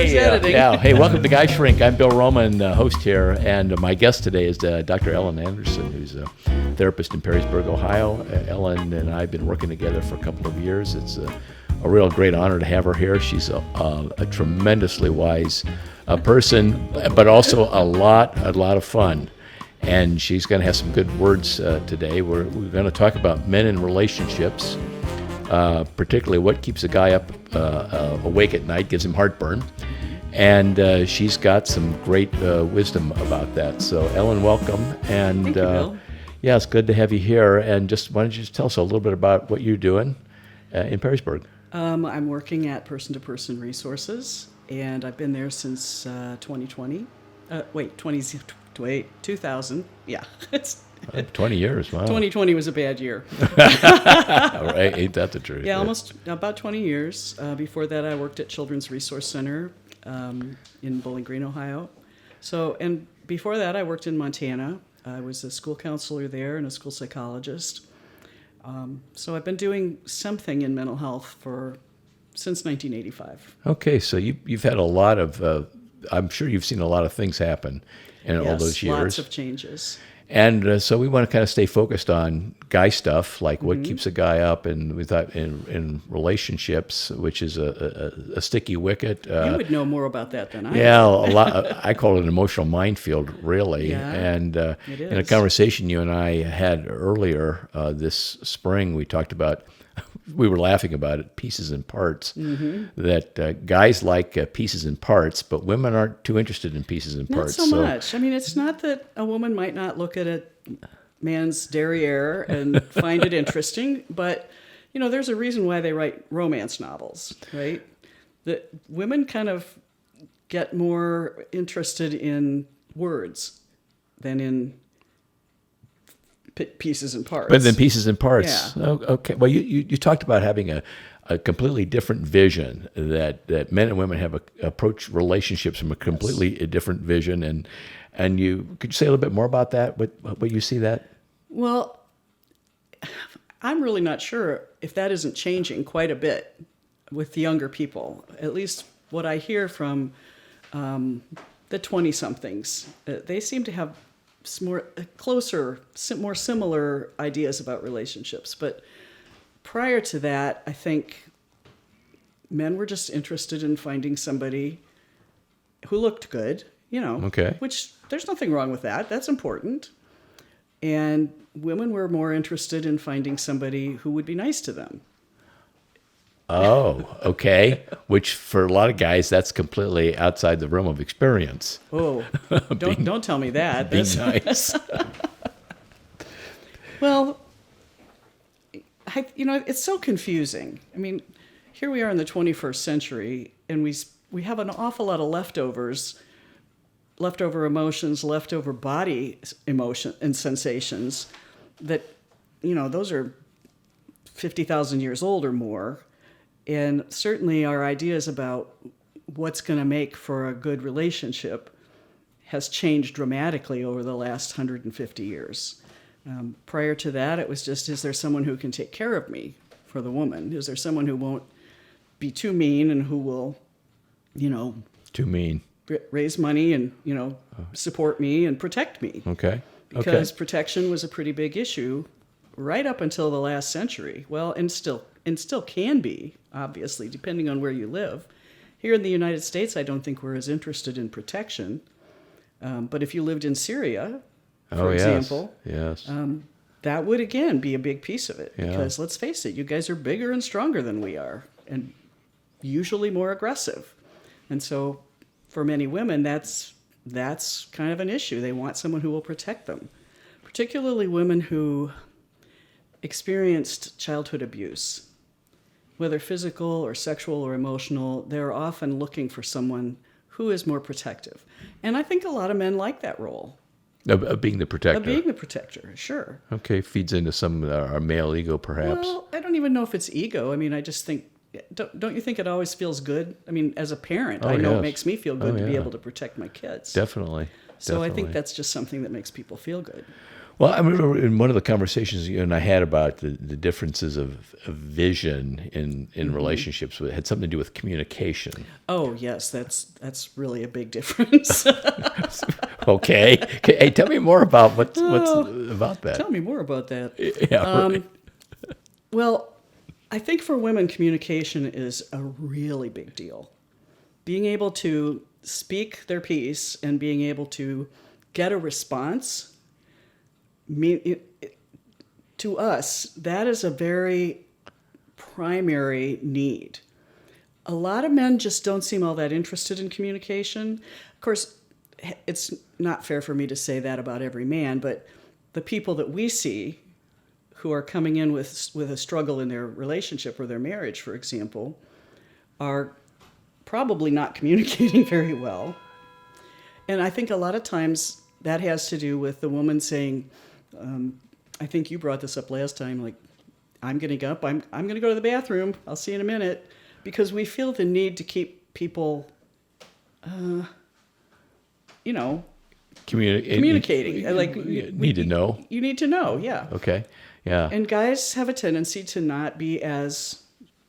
Hey, hey, welcome to Guy Shrink. I'm Bill Roman, host here, and my guest today is Dr. Ellen Anderson, who's a therapist in Perrysburg, Ohio. Ellen and I have been working together for a couple of years. It's a real great honor to have her here. She's a tremendously wise person, but also a lot of fun. And she's going to have some good words today. We're going to talk about men in relationships. Particularly what keeps a guy up awake at night, gives him heartburn. And she's got some great wisdom about that. So, Ellen, welcome. And Thank you, Bill. Yeah, it's good to have you here. And why don't you just tell us a little bit about what you're doing in Perrysburg? I'm working at Person-to-Person Resources, and I've been there since 2020. 2000. Yeah, it's 20 years, wow. 2020 was a bad year. Right, ain't that the truth? Yeah, almost about 20 years. Before that, I worked at Children's Resource Center in Bowling Green, Ohio. And before that, I worked in Montana. I was a school counselor there and a school psychologist. So I've been doing something in mental health since 1985. Okay, so you've had a lot of, I'm sure you've seen a lot of things happen in all those years. Lots of changes. And so we want to kind of stay focused on guy stuff, like what keeps a guy up, and we thought in relationships, which is a sticky wicket. You would know more about that than I. Yeah, a lot. I call it an emotional minefield, really. Yeah, and it is. In a conversation you and I had earlier this spring, we talked about. We were laughing about it, pieces and parts, that guys like pieces and parts, but women aren't too interested in pieces and parts. Not so much. I mean, it's not that a woman might not look at a man's derriere and find it interesting, but, there's a reason why they write romance novels, right? That women kind of get more interested in words than in pieces and parts. But then pieces and parts. Yeah. Oh, okay. Well, you talked about having a completely different vision, that men and women have approach relationships from a completely different vision. And could you say a little bit more about that? What you see that? Well, I'm really not sure if that isn't changing quite a bit with the younger people. At least what I hear from the 20-somethings. They seem to have more similar ideas about relationships. But prior to that, I think men were just interested in finding somebody who looked good, Okay. Which there's nothing wrong with that. That's important. And women were more interested in finding somebody who would be nice to them. Oh, okay. Which for a lot of guys, that's completely outside the realm of experience. Oh, don't tell me that. Be nice. Well, it's so confusing. I mean, here we are in the 21st century, and we have an awful lot of leftover emotions, leftover body emotion and sensations that, those are 50,000 years old or more. And certainly our ideas about what's going to make for a good relationship has changed dramatically over the last 150 years. Prior to that, it was just, is there someone who can take care of me for the woman? Is there someone who won't be too mean and who will, Too mean. raise money and, support me and protect me? Okay. Because protection was a pretty big issue right up until the last century. Well, and still can be, obviously, depending on where you live. Here in the United States, I don't think we're as interested in protection. But if you lived in Syria, for example, yes. That would, again, be a big piece of it. Yeah. Because let's face it, you guys are bigger and stronger than we are, and usually more aggressive. And so for many women, that's kind of an issue. They want someone who will protect them, particularly women who experienced childhood abuse. Whether physical or sexual or emotional, they're often looking for someone who is more protective. And I think a lot of men like that role. Of being the protector. Of being the protector, sure. Okay, feeds into some of our male ego, perhaps. Well, I don't even know if it's ego. I mean, I just think, don't you think it always feels good? I mean, as a parent, I know it makes me feel good to be able to protect my kids. Definitely. So I think that's just something that makes people feel good. Well, I remember in one of the conversations you and I had about the differences of vision in relationships, it had something to do with communication. Oh yes, that's really a big difference. Okay. Hey, tell me more about what's about that. Tell me more about that. Yeah, right. Well, I think for women, communication is a really big deal. Being able to speak their piece and being able to get a response, to us, that is a very primary need. A lot of men just don't seem all that interested in communication. Of course, it's not fair for me to say that about every man, but the people that we see who are coming in with a struggle in their relationship or their marriage, for example, are probably not communicating very well. And I think a lot of times that has to do with the woman saying, I think you brought this up last time, like, I'm getting up, I'm going to go to the bathroom, I'll see you in a minute, because we feel the need to keep people, communicating. Like, you need to know. You need to know, yeah. Okay, yeah. And guys have a tendency to not be as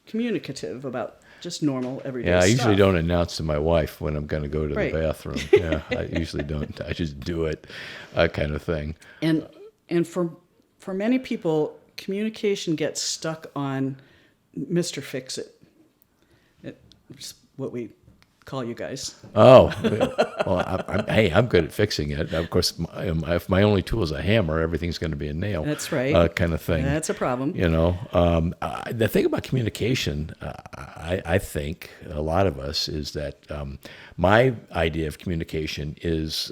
communicative about just normal everyday stuff. Yeah, I usually don't announce to my wife when I'm going to go to Right. the bathroom. Yeah, I usually don't. I just do it, kind of thing. And for many people, communication gets stuck on Mr. Fix-It. It's what we call you guys. Oh, well, I'm good at fixing it. Of course, if my only tool is a hammer, everything's going to be a nail. That's right. Kind of thing. That's a problem. The thing about communication, I think a lot of us is that my idea of communication is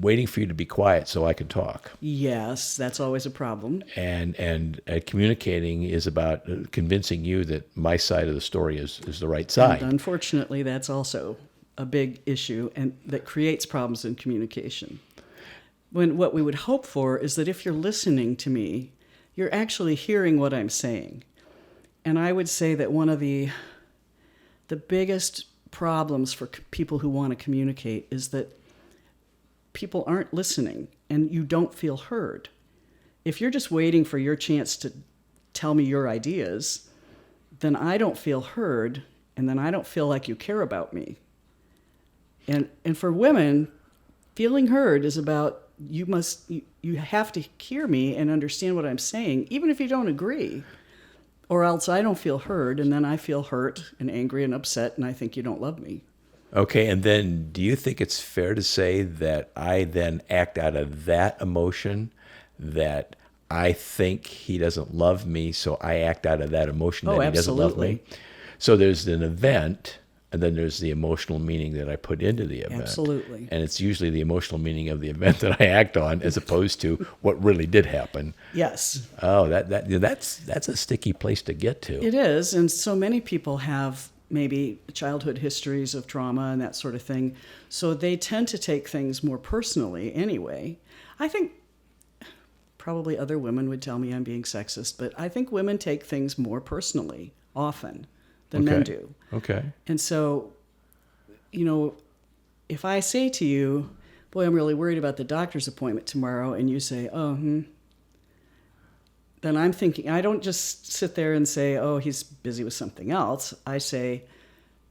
waiting for you to be quiet so I can talk. Yes, that's always a problem. And communicating is about convincing you that my side of the story is the right side. And unfortunately, that's also a big issue and that creates problems in communication. When what we would hope for is that if you're listening to me, you're actually hearing what I'm saying. And I would say that one of the biggest problems for people who want to communicate is that people aren't listening and you don't feel heard. If you're just waiting for your chance to tell me your ideas, then I don't feel heard, and then I don't feel like you care about me. And for women, feeling heard is about you have to hear me and understand what I'm saying, even if you don't agree, or else I don't feel heard, and then I feel hurt and angry and upset, and I think you don't love me. Okay, and then do you think it's fair to say that I then act out of that emotion, that I think he doesn't love me, so I act out of that emotion that he doesn't love me? So there's an event, and then there's the emotional meaning that I put into the event. Absolutely. And it's usually the emotional meaning of the event that I act on as opposed to what really did happen. Yes. Oh, that's a sticky place to get to. It is, and so many people have maybe childhood histories of trauma and that sort of thing. So they tend to take things more personally anyway. I think probably other women would tell me I'm being sexist, but I think women take things more personally often than men do. Okay. And so, if I say to you, boy, I'm really worried about the doctor's appointment tomorrow, and you say, then I'm thinking, I don't just sit there and say, oh, he's busy with something else. I say,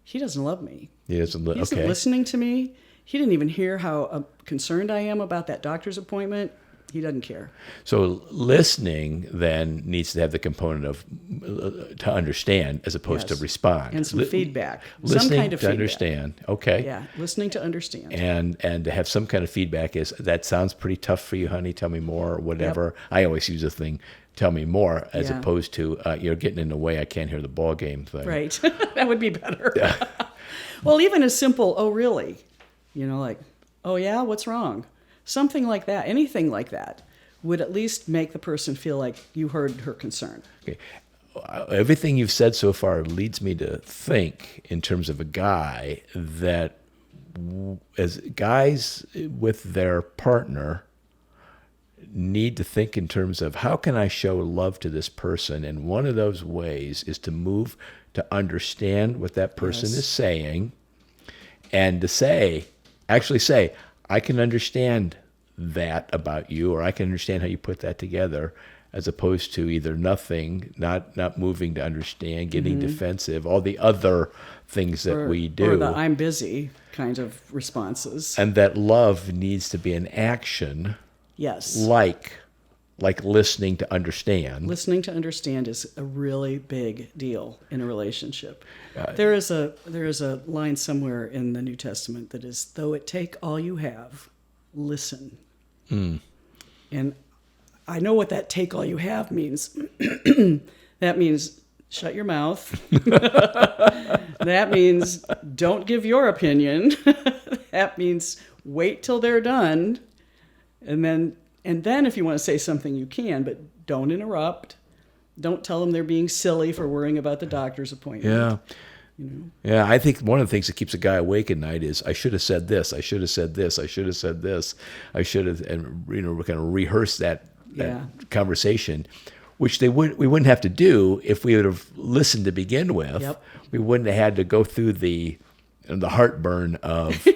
he doesn't love me. He isn't listening to me. He didn't even hear how concerned I am about that doctor's appointment. He doesn't care. So listening then needs to have the component of to understand as opposed to respond. And some feedback. Listening some kind of to feedback. Understand. Okay. Yeah, listening to understand. And to have some kind of feedback is, that sounds pretty tough for you, honey. Tell me more, or whatever. Yep. I always use the thing, tell me more, as opposed to you're getting in the way, I can't hear the ball game thing. Right. That would be better. Well, even as simple, oh, really? Like, oh, yeah, what's wrong? Something like that, anything like that, would at least make the person feel like you heard her concern. Okay. Everything you've said so far leads me to think, in terms of a guy, that as guys with their partner need to think in terms of, how can I show love to this person? And one of those ways is to move to understand what that person is saying, and to actually say, I can understand that about you, or I can understand how you put that together, as opposed to either nothing, not moving to understand, getting defensive, all the other things that we do. Or the I'm busy kind of responses. And that love needs to be an action. Yes. Like listening to understand. Listening to understand is a really big deal in a relationship. There is a line somewhere in the New Testament that is, though it take all you have, listen. And I know what that take all you have means. That means shut your mouth. That means don't give your opinion. That means wait till they're done. And then if you want to say something, you can, but don't interrupt. Don't tell them they're being silly for worrying about the doctor's appointment. Yeah. Yeah, I think one of the things that keeps a guy awake at night is, I should have said this, I should have said this, I should have said this, I should have, and we kind of rehearse that conversation, which we wouldn't have to do if we would have listened to begin with. Yep. We wouldn't have had to go through the heartburn of,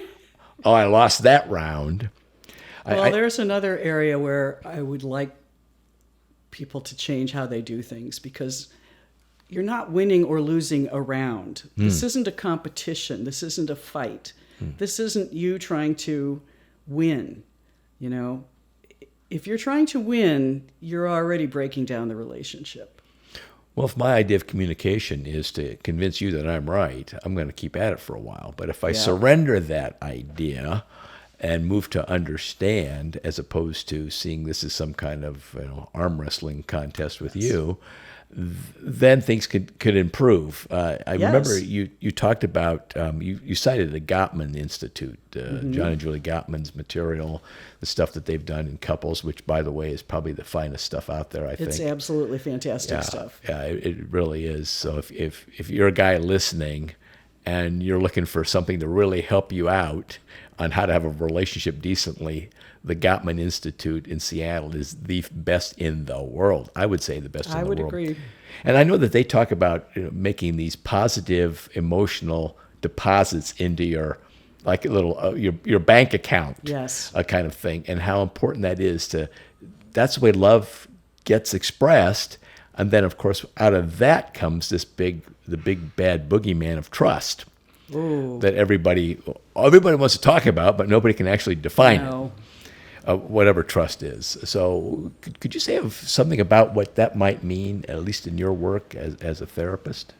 oh, I lost that round. Well, there's another area where I would like people to change how they do things, because you're not winning or losing a round. This isn't a competition. This isn't a fight. This isn't you trying to win. You know, if you're trying to win, you're already breaking down the relationship. Well, if my idea of communication is to convince you that I'm right, I'm going to keep at it for a while. But if I surrender that idea and move to understand, as opposed to seeing this as some kind of arm wrestling contest with you, then things could improve. I remember you talked about, you cited the Gottman Institute, John and Julie Gottman's material, the stuff that they've done in couples, which, by the way, is probably the finest stuff out there, I think. It's absolutely fantastic stuff. Yeah, it really is. So if you're a guy listening and you're looking for something to really help you out on how to have a relationship decently, the Gottman Institute in Seattle is the best in the world. I would say the best in the world. I would agree. And I know that they talk about making these positive emotional deposits into your, like a little your bank account, kind of thing, and how important that is that's the way love gets expressed. And then, of course, out of that comes the big bad boogeyman of trust. Ooh. That everybody wants to talk about, but nobody can actually define it. Whatever trust is. So could you say something about what that might mean, at least in your work as a therapist?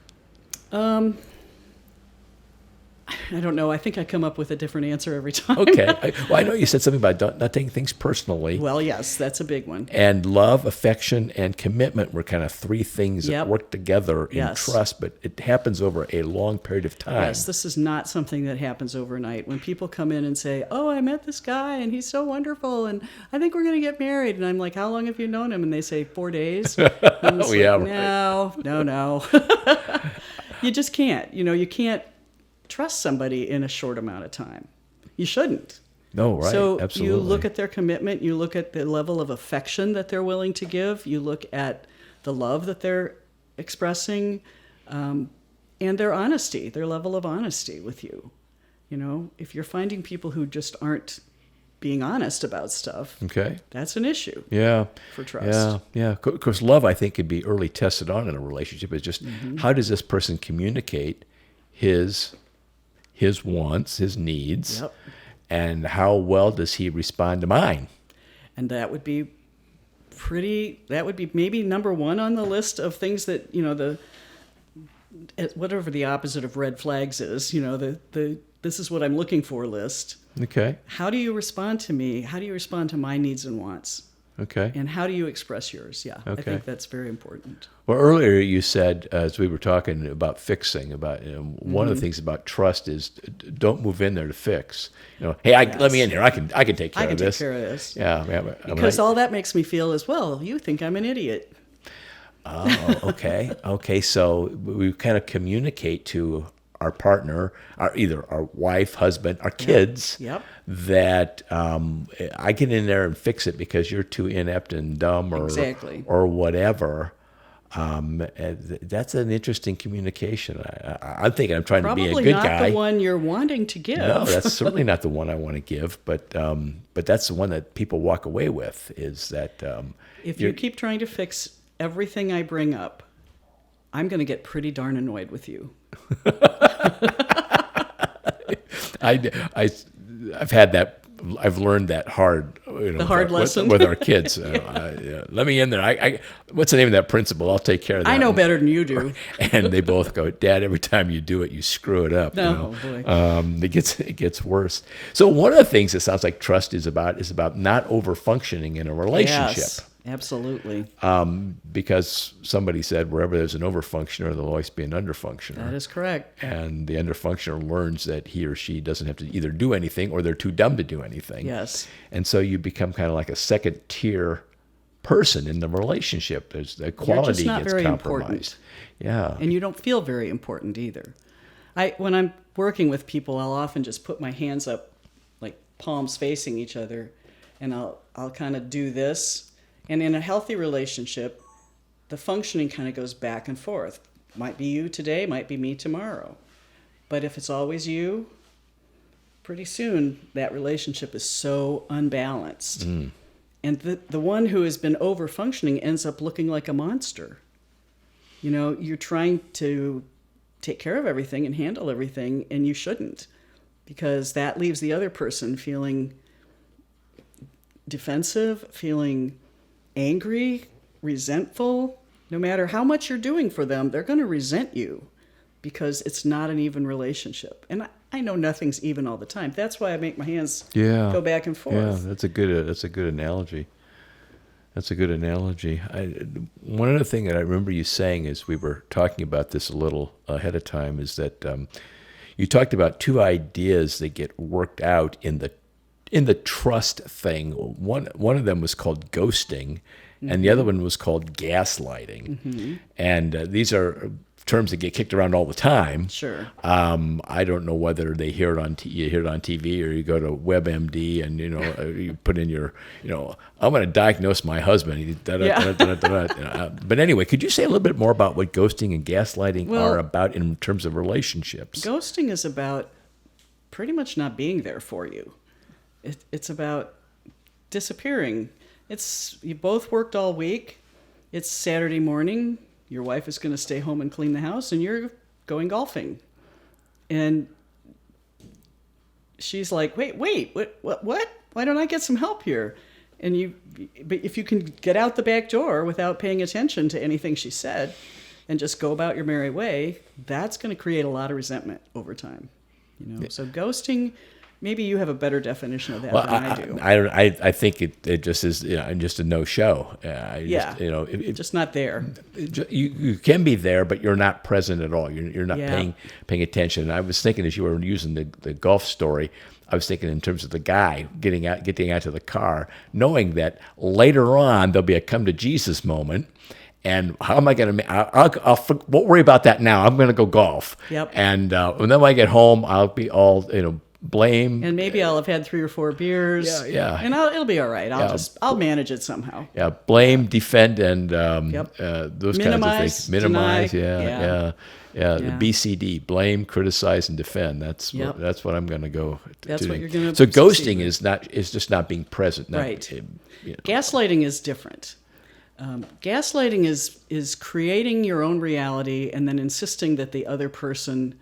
I don't know. I think I come up with a different answer every time. Okay. I know you said something about not taking things personally. Well, yes, that's a big one. And love, affection, and commitment were kind of three things that work together in trust, but it happens over a long period of time. Yes, this is not something that happens overnight. When people come in and say, oh, I met this guy, and he's so wonderful, and I think we're going to get married. And I'm like, how long have you known him? And they say, 4 days. Oh, yeah, right. No. You just can't. You can't trust somebody in a short amount of time. You shouldn't. No, right. So absolutely. You look at their commitment, you look at the level of affection that they're willing to give, you look at the love that they're expressing, and their honesty, their level of honesty with you. If you're finding people who just aren't being honest about stuff, that's an issue. For trust. Yeah. Of course, love, I think, could be early tested on in a relationship. It's just, how does this person communicate his wants, his needs, and how well does he respond to mine? And that would be maybe number one on the list of things that, whatever the opposite of red flags is, this is what I'm looking for list. Okay. How do you respond to me? How do you respond to my needs and wants? Okay. And how do you express yours? Yeah, okay. I think that's very important. Well, earlier you said, as we were talking about fixing, about one of the things about trust is don't move in there to fix. Hey, let me in here. I can take care of this. Take care of this. Yeah. Because all that makes me feel is, well, you think I'm an idiot. Oh, okay. Okay, so we kind of communicate to our partner, either our wife, husband, our kids, that I get in there and fix it because you're too inept and dumb or whatever. That's an interesting communication. I'm thinking I'm trying to be a Probably good not guy. the one you're wanting to give. No, that's certainly not the one I want to give. But that's the one that people walk away with. Is that If you keep trying to fix everything I bring up, I'm going to get pretty darn annoyed with you. I've had that. I've learned that hard. The hard lesson with our kids. Let me in there. What's the name of that principle? I'll take care of that. I know better than you do. And they both go, Dad, every time you do it, you screw it up. No, boy. It gets worse. So one of the things it sounds like trust is about not over functioning in a relationship. Yes, absolutely. Because somebody said wherever there's an overfunctioner, there'll always be an underfunctioner. That is correct. And the underfunctioner learns that he or she doesn't have to either do anything or they're too dumb to do anything. Yes. And so you become kind of like a second tier person in the relationship. There's the quality not gets very compromised. important. Yeah. And you don't feel very important either. When I'm working with people, I'll often just put my hands up, like palms facing each other, and I'll kind of do this. And in a healthy relationship, the functioning kind of goes back and forth. Might be you today, might be me tomorrow. But if it's always you, pretty soon that relationship is so unbalanced. And the one who has been over-functioning ends up looking like a monster. You know, you're trying to take care of everything and handle everything, and you shouldn't, because that leaves the other person feeling defensive, feeling angry, resentful. No matter how much you're doing for them, they're going to resent you because it's not an even relationship. And I know nothing's even all the time. That's why I make my hands go back and forth. Yeah, that's a good analogy. That's a good analogy. One other thing that I remember you saying as we were talking about this a little ahead of time is that you talked about two ideas that get worked out in the trust thing. One of them was called ghosting, and the other one was called gaslighting. Mm-hmm. And these are terms that get kicked around all the time. Sure. I don't know whether they hear it on you hear it on TV or you go to WebMD and you put in your I'm going to diagnose my husband. But anyway, could you say a little bit more about what ghosting and gaslighting are about in terms of relationships? Ghosting is about pretty much not being there for you. It's about disappearing. You both worked all week. It's Saturday morning. Your wife is going to stay home and clean the house, and you're going golfing. And she's like, wait, what? Why don't I get some help here? But if you can get out the back door without paying attention to anything she said and just go about your merry way, that's going to create a lot of resentment over time. So ghosting, maybe you have a better definition of that than I do. I think it just is just a no-show. Just not there. You can be there, but you're not present at all. You're not paying attention. I was thinking as you were using the golf story, I was thinking in terms of the guy getting out to the car, knowing that later on there'll be a come to Jesus moment. And how am I going to? Won't worry about that now. I'm going to go golf. Yep. And then when I get home, I'll be all blame. And maybe I'll have had 3 or 4 beers. Yeah. And it'll be all right. I'll manage it somehow. Yeah. Blame, defend, and those kinds of things. Minimize. Deny. The BCD: blame, criticize, and defend. That's what I'm going to go. That's what you're going to. So ghosting is just not being present. Right. Gaslighting is different. Gaslighting is creating your own reality and then insisting that the other person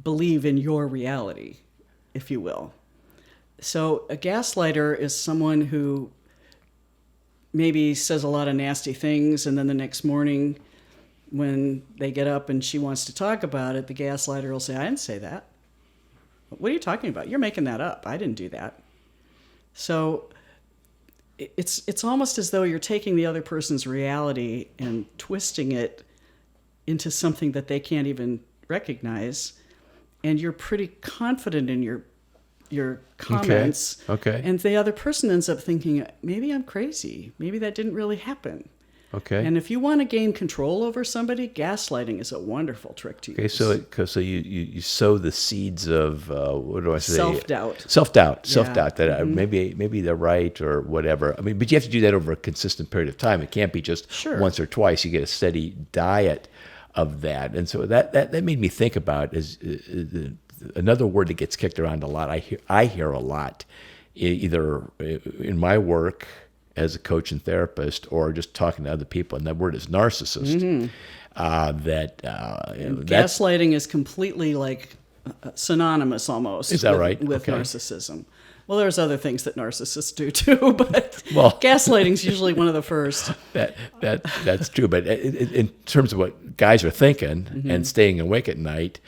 believe in your reality, if you will. So a gaslighter is someone who maybe says a lot of nasty things, and then the next morning when they get up and she wants to talk about it, the gaslighter will say, I didn't say that. What are you talking about? You're making that up. I didn't do that. So it's almost as though you're taking the other person's reality and twisting it into something that they can't even recognize, and you're pretty confident in your comments. Okay. And the other person ends up thinking, maybe I'm crazy. Maybe that didn't really happen. Okay. And if you want to gain control over somebody, gaslighting is a wonderful trick to use. Okay, so you sow the seeds of what do I say? Self-doubt. Self-doubt that maybe they're right or whatever. I mean, but you have to do that over a consistent period of time. It can't be just once or twice. You get a steady diet of that, and so that made me think about is another word that gets kicked around a lot. I hear a lot, either in my work as a coach and therapist, or just talking to other people, and that word is narcissist. Gaslighting is completely like synonymous almost. Is that right? With Okay. narcissism. Well, there's other things that narcissists do too, but Well, gaslighting's usually one of the first. That's true. But in terms of what guys are thinking and staying awake at night,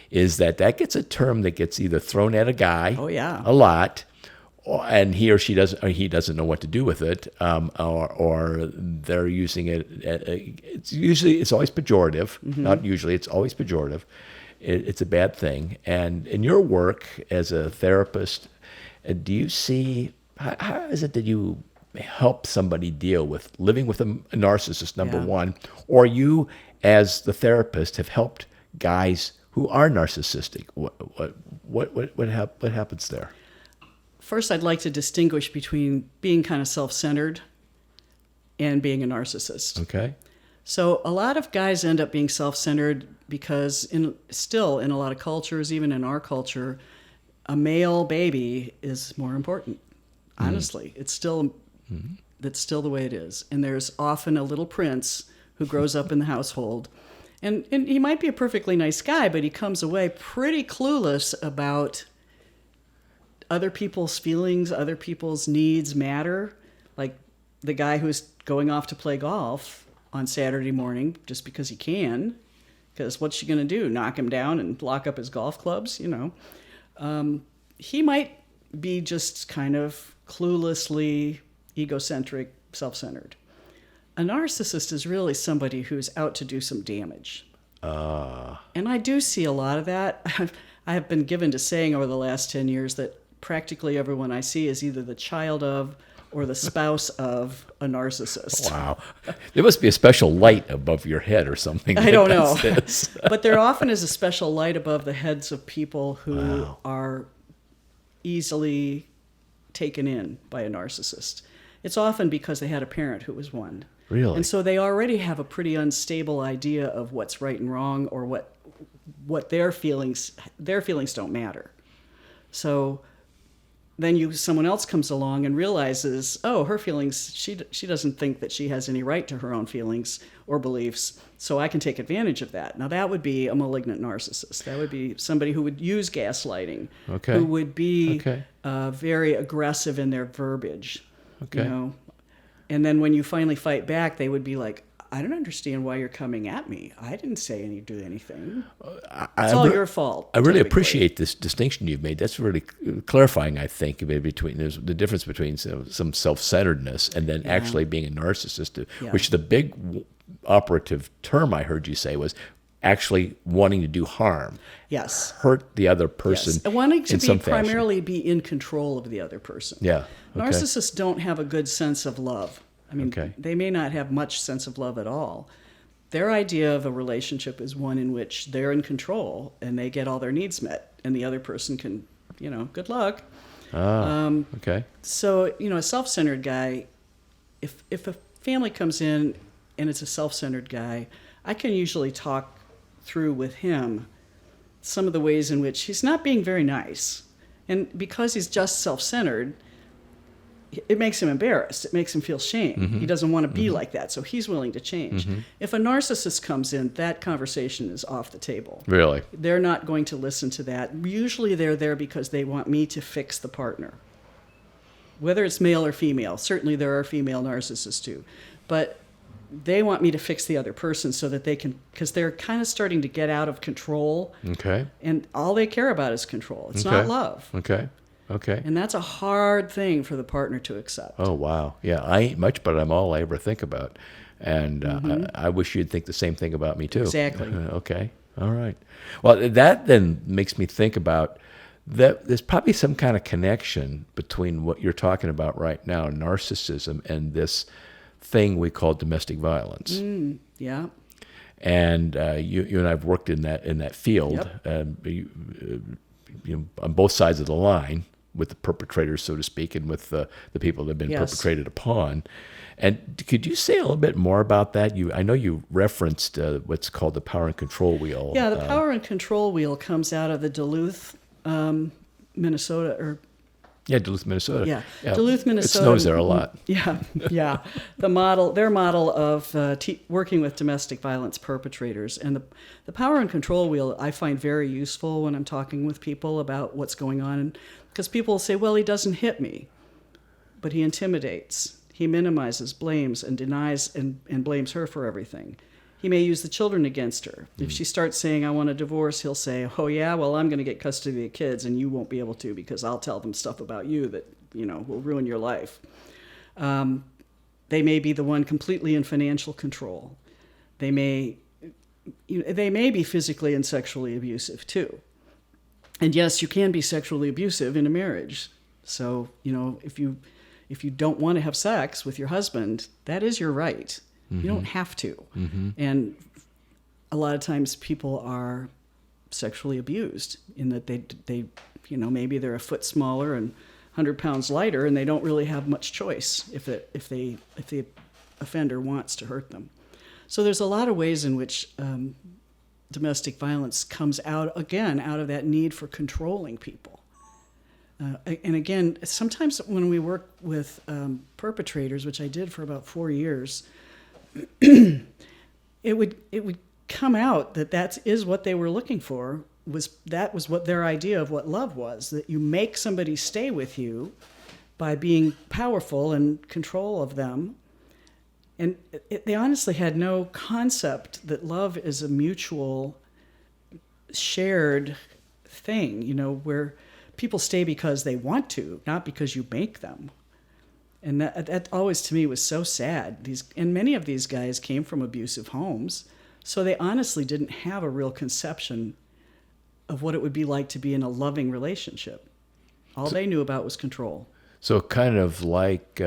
is that gets a term that gets either thrown at a guy a lot, and he or he doesn't know what to do with it, or they're using it. It's always pejorative. Not usually, it's always pejorative. It's a bad thing. And in your work as a therapist, do you see how is it that you help somebody deal with living with a narcissist, number one, or you as the therapist have helped guys who are narcissistic? What happens there? First, I'd like to distinguish between being kind of self-centered and being a narcissist. Okay. So a lot of guys end up being self-centered because still in a lot of cultures, even in our culture, a male baby is more important. Honestly, it's still that's still the way it is. And there's often a little prince who grows up in the household. And he might be a perfectly nice guy, but he comes away pretty clueless about other people's feelings, other people's needs matter. Like the guy who's going off to play golf on Saturday morning just because he can, because what's she going to do? Knock him down and lock up his golf clubs? He might be just kind of cluelessly egocentric, self-centered. A narcissist is really somebody who's out to do some damage. And I do see a lot of that. I have been given to saying over the last 10 years that practically everyone I see is either the child of or the spouse of a narcissist. Wow. There must be a special light above your head or something. I don't know. But there often is a special light above the heads of people who are easily taken in by a narcissist. It's often because they had a parent who was one. Really? And so they already have a pretty unstable idea of what's right and wrong, or what their feelings don't matter. So then someone else comes along and realizes, oh, her feelings, she doesn't think that she has any right to her own feelings or beliefs, so I can take advantage of that. Now that would be a malignant narcissist. That would be somebody who would use gaslighting, who would be very aggressive in their verbiage. And then when you finally fight back, they would be like, I don't understand why you're coming at me. I didn't do anything. It's all your fault. I really appreciate this distinction you've made. That's really clarifying, I think, between the difference between some self-centeredness and then actually being a narcissist, which the big operative term I heard you say was actually wanting to do harm. Yes. Hurt the other person. Yes. And wanting to in some fashion. Primarily be in control of the other person. Yeah. Okay. Narcissists don't have a good sense of love. I mean, they may not have much sense of love at all. Their idea of a relationship is one in which they're in control and they get all their needs met, and the other person can, good luck. So, a self-centered guy, if a family comes in and it's a self-centered guy, I can usually talk through with him some of the ways in which he's not being very nice. And because he's just self-centered, it makes him embarrassed. It makes him feel shame. He doesn't want to be like that, so he's willing to change. If a narcissist comes in, that conversation is off the table. Really? They're not going to listen to that. Usually they're there because they want me to fix the partner. Whether it's male or female. Certainly there are female narcissists too. But they want me to fix the other person so that they can, because they're kind of starting to get out of control. And all they care about is control. It's not love. And that's a hard thing for the partner to accept. Oh, wow. Yeah, I ain't much, but I'm all I ever think about. And I wish you'd think the same thing about me, too. Exactly. Okay. All right. Well, that then makes me think about that there's probably some kind of connection between what you're talking about right now, narcissism, and this thing we call domestic violence. Yeah. And you and I've worked in that field, on both sides of the line, with the perpetrators, so to speak, and with the people that have been perpetrated upon. And could you say a little bit more about that? I know you referenced what's called the power and control wheel. Yeah, the power and control wheel comes out of the Duluth, Minnesota, Duluth, Minnesota. Yeah, Duluth, Minnesota. It snows there a lot. Yeah. Their model of working with domestic violence perpetrators. And the power and control wheel I find very useful when I'm talking with people about what's going on. Because people say, well, he doesn't hit me, but he intimidates. He minimizes, blames, and denies and blames her for everything. He may use the children against her. If she starts saying, I want a divorce, he'll say, oh, yeah, well, I'm going to get custody of the kids, and you won't be able to because I'll tell them stuff about you that, will ruin your life. They may be the one completely in financial control. They may be physically and sexually abusive, too. And yes, you can be sexually abusive in a marriage. So, if you don't want to have sex with your husband, that is your right. Mm-hmm. You don't have to. Mm-hmm. And a lot of times people are sexually abused in that they maybe they're a foot smaller and 100 pounds lighter, and they don't really have much choice if the offender wants to hurt them. So there's a lot of ways in which domestic violence comes out of that need for controlling people. And again, sometimes when we work with perpetrators, which I did for about 4 years, it would come out that is what they were looking for. Was what their idea of what love was, that you make somebody stay with you by being powerful and control of them. And they honestly had no concept that love is a mutual shared thing, where people stay because they want to, not because you make them. And that always to me was so sad. And many of these guys came from abusive homes, so they honestly didn't have a real conception of what it would be like to be in a loving relationship. All they knew about was control. So kind of like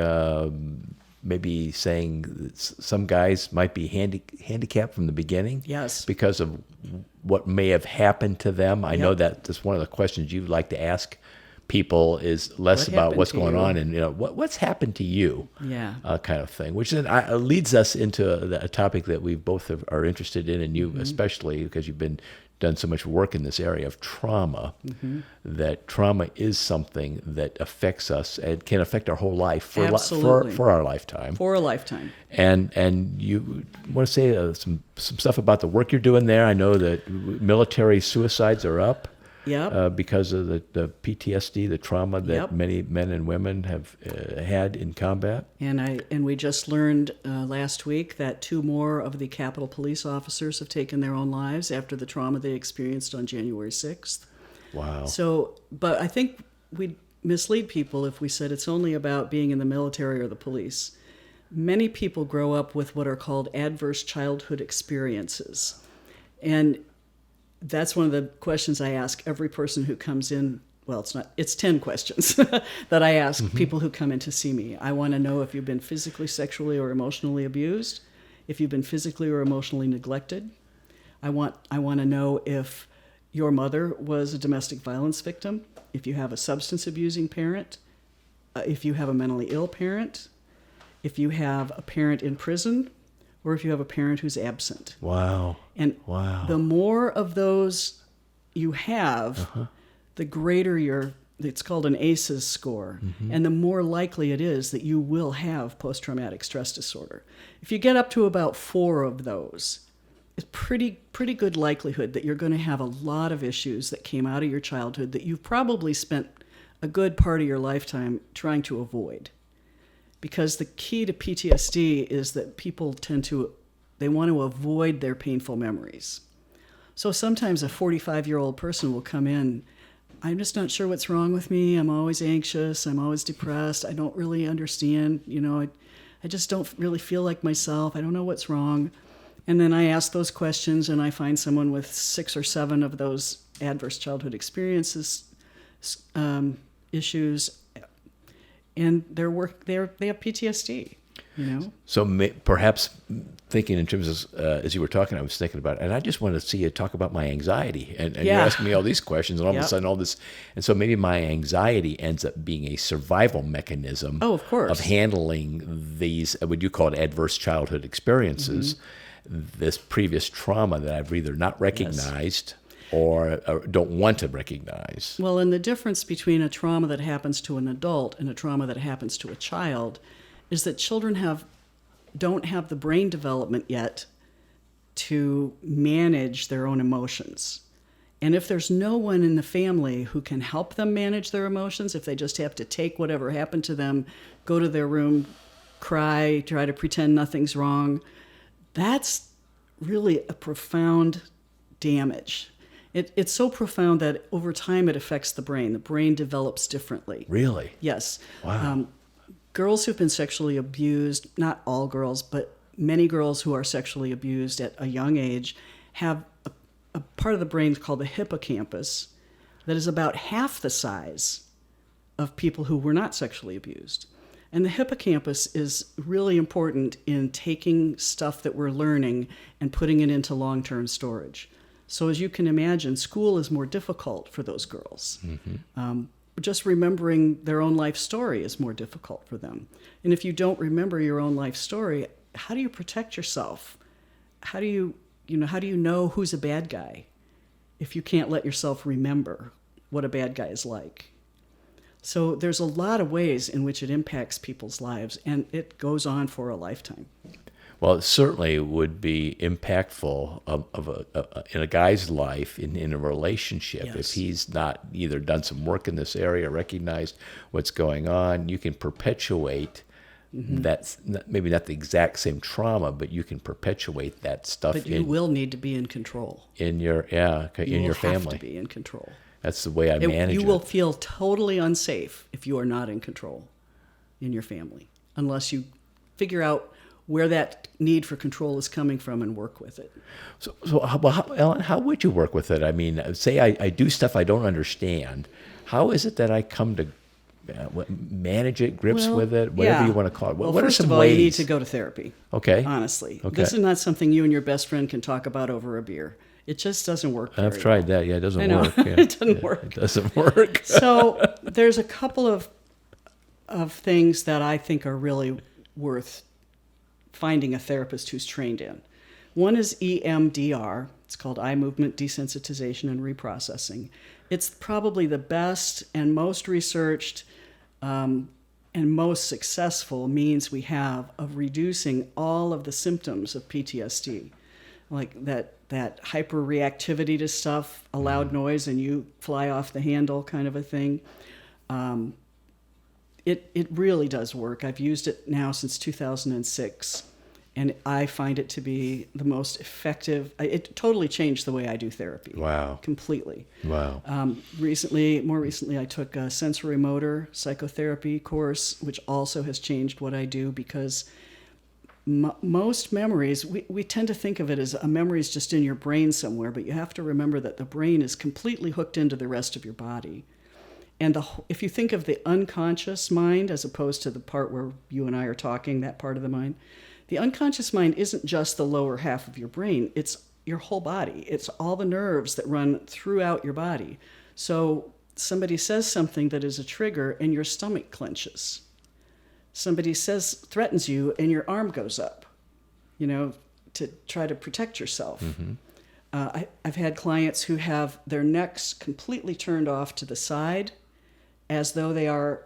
maybe saying that some guys might be handicapped from the beginning. Yes. Because of what may have happened to them. I know that's one of the questions you like to ask people is less about what's going on and what's happened to you, kind of thing, which then leads us into a topic that we both are interested in, and you especially because you've done so much work in this area of trauma. That trauma is something that affects us and can affect our whole life for our lifetime. For a lifetime. And you want to say some stuff about the work you're doing there? I know that military suicides are up. Because of the PTSD, the trauma that many men and women have had in combat. And we just learned last week that 2 more of the Capitol police officers have taken their own lives after the trauma they experienced on January 6th. Wow. So, but I think we'd mislead people if we said it's only about being in the military or the police. Many people grow up with what are called adverse childhood experiences. And that's one of the questions I ask every person who comes in. Well, it's 10 questions that I ask people who come in to see me. I want to know if you've been physically, sexually, or emotionally abused, if you've been physically or emotionally neglected. I want to know if your mother was a domestic violence victim, if you have a substance abusing parent, if you have a mentally ill parent, if you have a parent in prison, or if you have a parent who's absent. Wow. And the more of those you have, the greater it's called an ACEs score, and the more likely it is that you will have post-traumatic stress disorder. If you get up to about 4 of those, it's pretty good likelihood that you're going to have a lot of issues that came out of your childhood that you've probably spent a good part of your lifetime trying to avoid. Because the key to PTSD is that people they want to avoid their painful memories. So sometimes a 45-year-old person will come in, I'm just not sure what's wrong with me. I'm always anxious. I'm always depressed. I don't really understand. I just don't really feel like myself. I don't know what's wrong. And then I ask those questions and I find someone with 6 or 7 of those adverse childhood experiences, issues, and they have PTSD. you know? So perhaps thinking in terms of, as you were talking, I was thinking about it, and I just wanted to see you talk about my anxiety. And you're asking me all these questions, and all of a sudden all this. And so maybe my anxiety ends up being a survival mechanism of course, of handling these, what you call it, adverse childhood experiences, this previous trauma that I've either not recognized or don't want to recognize. Well, and the difference between a trauma that happens to an adult and a trauma that happens to a child is that children don't have the brain development yet to manage their own emotions. And if there's no one in the family who can help them manage their emotions, if they just have to take whatever happened to them, go to their room, cry, try to pretend nothing's wrong, that's really a profound damage. It's so profound that over time it affects the brain. The brain develops differently. Really? Yes. Wow. Girls who've been sexually abused, not all girls, but many girls who are sexually abused at a young age have a part of the brain called the hippocampus that is about half the size of people who were not sexually abused. And the hippocampus is really important in taking stuff that we're learning and putting it into long-term storage. So as you can imagine, school is more difficult for those girls. Just remembering their own life story is more difficult for them. And if you don't remember your own life story, how do you protect yourself? How do you know who's a bad guy if you can't let yourself remember what a bad guy is like? So there's a lot of ways in which it impacts people's lives, and it goes on for a lifetime. Well, it certainly would be impactful in a guy's life, in a relationship, if he's not either done some work in this area, recognized what's going on. You can perpetuate that, maybe not the exact same trauma, but you can perpetuate that stuff. But you will need to be in control. In your family. You have to be in control. That's the way I manage it. You will feel totally unsafe if you are not in control in your family, unless you figure out where that need for control is coming from and work with it. So Ellen, how would you work with it? I mean, say I do stuff I don't understand. How is it that I come to manage it, grips with it, whatever you want to call it? Well, what first are some of all, ways? you need to go to therapy. Okay. Honestly. Okay. This is not something you and your best friend can talk about over a beer. It just doesn't work very I've tried that. Yeah, it doesn't well. work. Yeah. It doesn't work. It doesn't work. So there's a couple of things that I think are really worth finding a therapist who's trained in. One is EMDR. It's called eye movement desensitization and reprocessing. It's probably the best and most researched and most successful means we have of reducing all of the symptoms of PTSD, like that hyperreactivity to stuff, a loud noise and you fly off the handle kind of a thing. It really does work. I've used it now since 2006, and I find it to be the most effective. It totally changed the way I do therapy. Wow. Completely. Wow. More recently, I took a sensory motor psychotherapy course, which also has changed what I do, because most memories, we tend to think of it as a memory is just in your brain somewhere, but you have to remember that the brain is completely hooked into the rest of your body. And if you think of the unconscious mind as opposed to the part where you and I are talking, that part of the mind, the unconscious mind isn't just the lower half of your brain, it's your whole body. It's all the nerves that run throughout your body. So somebody says something that is a trigger and your stomach clenches. Somebody threatens you and your arm goes up, to try to protect yourself. I've had clients who have their necks completely turned off to the side as though they are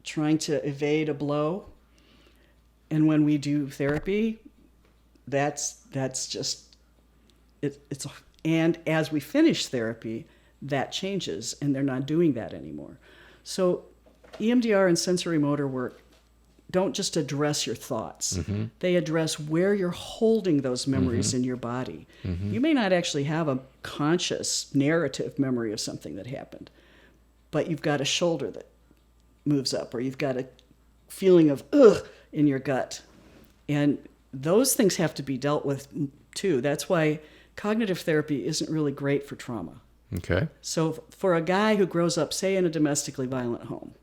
trying to evade a blow. And when we do therapy, that's just, and as we finish therapy, that changes and they're not doing that anymore. So EMDR and sensory motor work don't just address your thoughts. They address where you're holding those memories in your body. You may not actually have a conscious narrative memory of something that happened, but you've got a shoulder that moves up, or you've got a feeling of ugh in your gut. And those things have to be dealt with too. That's why cognitive therapy isn't really great for trauma. Okay. So for a guy who grows up, say, in a domestically violent home,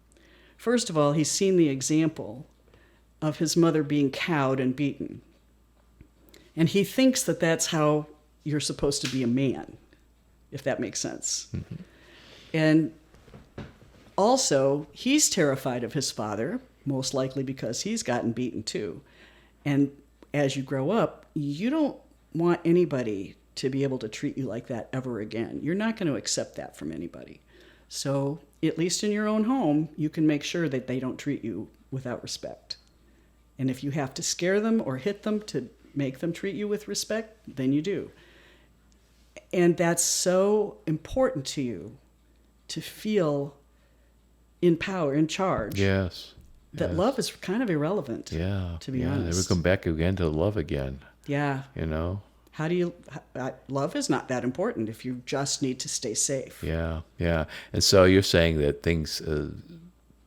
first of all, he's seen the example of his mother being cowed and beaten. And he thinks that that's how you're supposed to be a man, if that makes sense. Mm-hmm. And also, he's terrified of his father, most likely because he's gotten beaten too. And as you grow up, you don't want anybody to be able to treat you like that ever again. You're not going to accept that from anybody. So, at least in your own home, you can make sure that they don't treat you without respect. And if you have to scare them or hit them to make them treat you with respect, then you do. And that's so important to you to feel in power, in charge. Yes. That love is kind of irrelevant, to be honest. We come back again to love again. Yeah. You know? How do you... love is not that important if you just need to stay safe. Yeah, yeah. And so you're saying that things,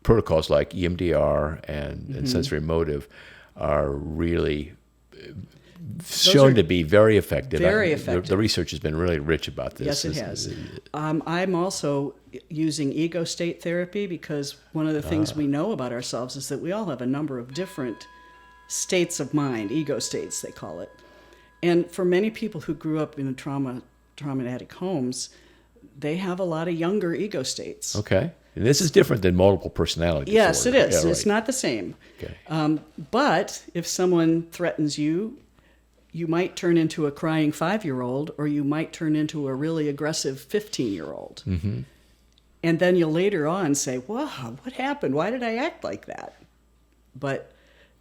protocols like EMDR and sensory motive are really shown to be very effective. Very effective. The research has been really rich about this. Yes, it has. I'm also using ego state therapy because one of the things we know about ourselves is that we all have a number of different states of mind, ego states they call it. And for many people who grew up in traumatic homes, they have a lot of younger ego states. Okay. And this is different than multiple personality disorder. Yes, it is. Yeah, right. It's not the same. Okay. But if someone threatens you, you might turn into a crying 5-year-old, or you might turn into a really aggressive 15-year-old. Mm-hmm. And then you'll later on say, wow, what happened? Why did I act like that? But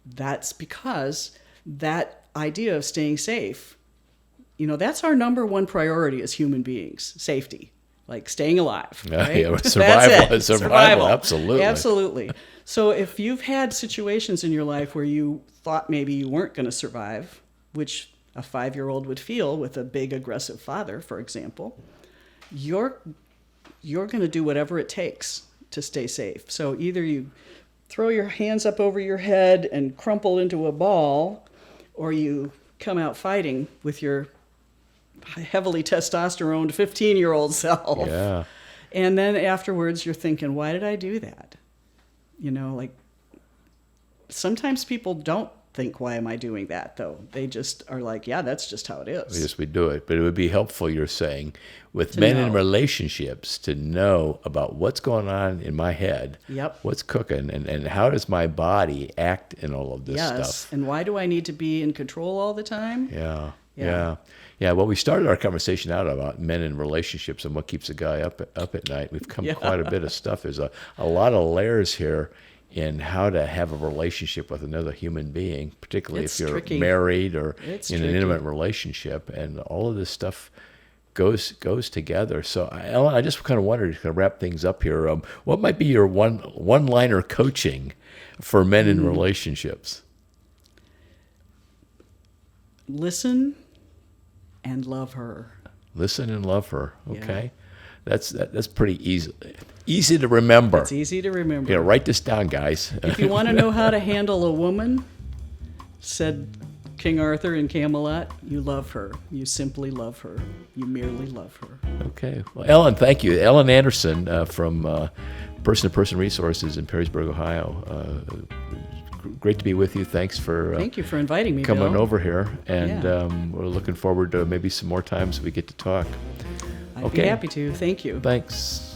that's because that idea of staying safe, that's our number one priority as human beings, safety, like staying alive. Right? Yeah, survival, survival, absolutely. Absolutely. So if you've had situations in your life where you thought maybe you weren't going to survive, which a 5-year-old would feel with a big aggressive father, for example, you're going to do whatever it takes to stay safe. So either you throw your hands up over your head and crumple into a ball, or you come out fighting with your heavily testosteroned 15-year-old self. Yeah. And then afterwards you're thinking, why did I do that? Like sometimes people don't think, why am I doing that, though? They just are like, yeah, that's just how it is. Yes, we do it. But it would be helpful, you're saying, with men in relationships to know about what's going on in my head, what's cooking, and how does my body act in all of this stuff. And why do I need to be in control all the time? Yeah. Well, we started our conversation out about men in relationships and what keeps a guy up at night. We've come quite a bit of stuff. There's a lot of layers here in how to have a relationship with another human being, particularly if you're married or in an intimate relationship, and all of this stuff goes together. So, Ellen, I just kind of wondered to wrap things up here. What might be your one-liner coaching for men in relationships? Listen and love her. Listen and love her. Okay. Yeah. That's pretty easy to remember. It's easy to remember. Yeah, write this down, guys. If you want to know how to handle a woman, said King Arthur in Camelot, you love her. You simply love her. You merely love her. Okay. Well, Ellen, thank you. Ellen Anderson from Person-to-Person Resources in Perrysburg, Ohio. Great to be with you. Thank you for inviting me, coming over here. And we're looking forward to maybe some more times we get to talk. I'd be happy to. Thank you. Thanks.